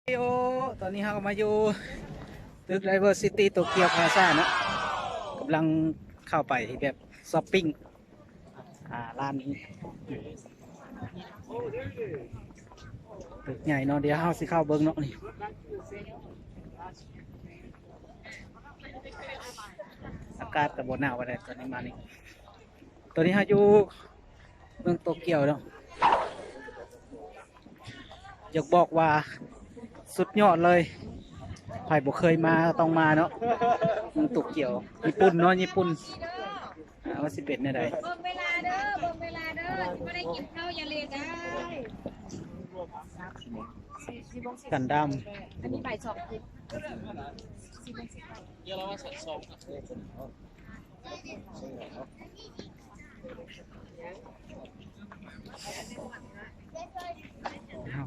โอตอนนี้เรามาอยู่ตึก Diversity โตเกียวพลาซ่าเนาะกำลังเข้าไปแบบช้อปปิ้งร้านนี้ตึกใหญ่เนาะเดี๋ยวเราสิเข้าเบิ้งเนาะนี่อากาศกับบนหนาวอะไรตอนนี้มานี่ตอนนี้เราอยู่เมืองโตเกียวเนาะอยากบอกว่าสุดยอดเลยใครบอกเคยมาต้องมาเนาะเมืองโตเกียวญี่ปุ่นเนาะญี่ปุ่นว่าสิเป็นอะไรเบิ่งเวลาเด้อเบิ่งเวลาเด้อไม่ได้กินข้าวอย่าเลทได้กันดอันนี้บ่ายสองคือ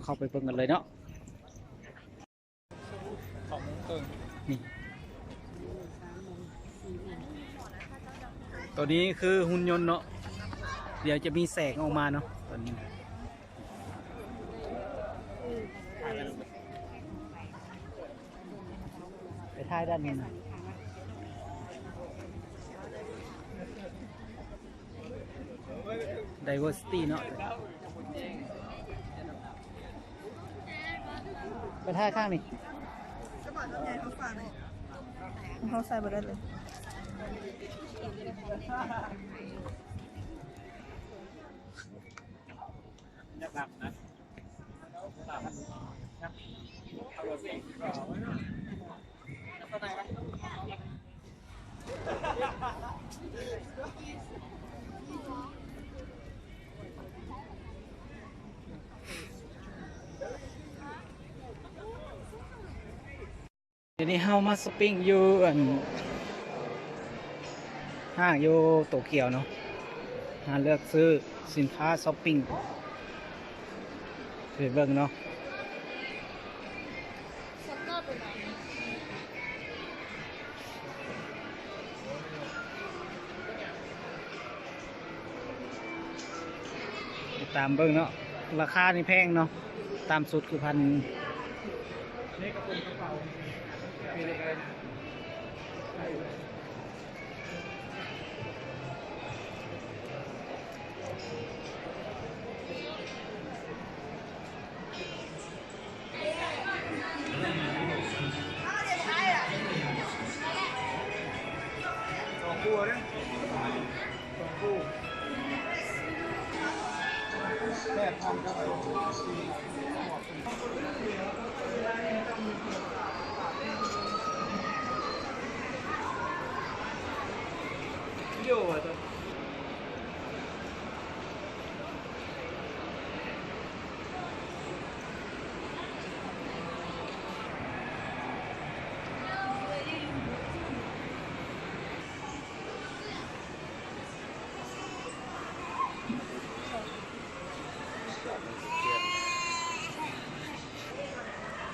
ำเข้าไปเบิ่งกันเลยเนาะนี่ตัวนี้คือหุ่นยนต์เนาะเดี๋ยวจะมีแสงออกมาเนาะตอนนี้ไปท้ายด้านนี้นะDiversity เนาะไปท้ายข้างนี่เขาใส่ไปได้เลยเดี๋ยวนี้เฮามาช้อปปิ้งอยู่ห้างอยู่โตเกียวเนาะหาเลือกซื้อสินค้าช้อปปิ้งไปเบิ่งเนาะตามเบิ่งเนาะราคานี่แพงเนาะตามสุดคือพัน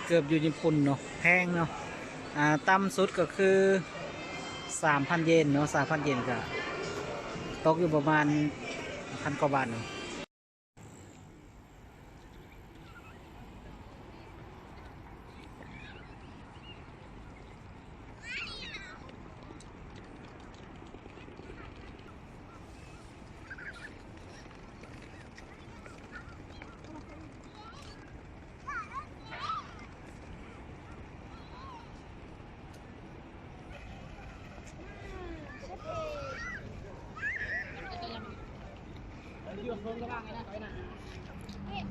เกือบอยู่ญี่ปุ่นเนาะแพงเนาะต่ำสุดก็คือ 3,000 เยนเนาะ 3,000 เยนก็ตกอยู่ประมาณ1,000 กว่าบาทเนาะ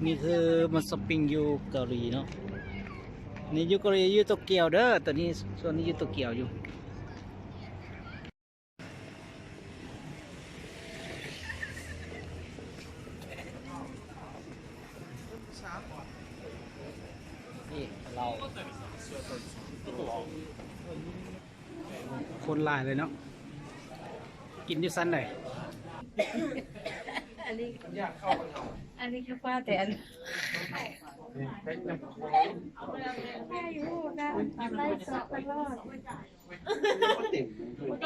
นี่คือมันช้อปปิ้งอยู่เกาหลีเนาะนี่อยู่เกาหลีอยู่โตเกียวเด้อตอนนี้ส่วนนี้อยู่โตเกียวอยู่นี่เราคนหลายเลยเนาะกินอยู่สั้นไหนอันนี้คือป้าแต่อันอยู่นะไล่สอบตลอด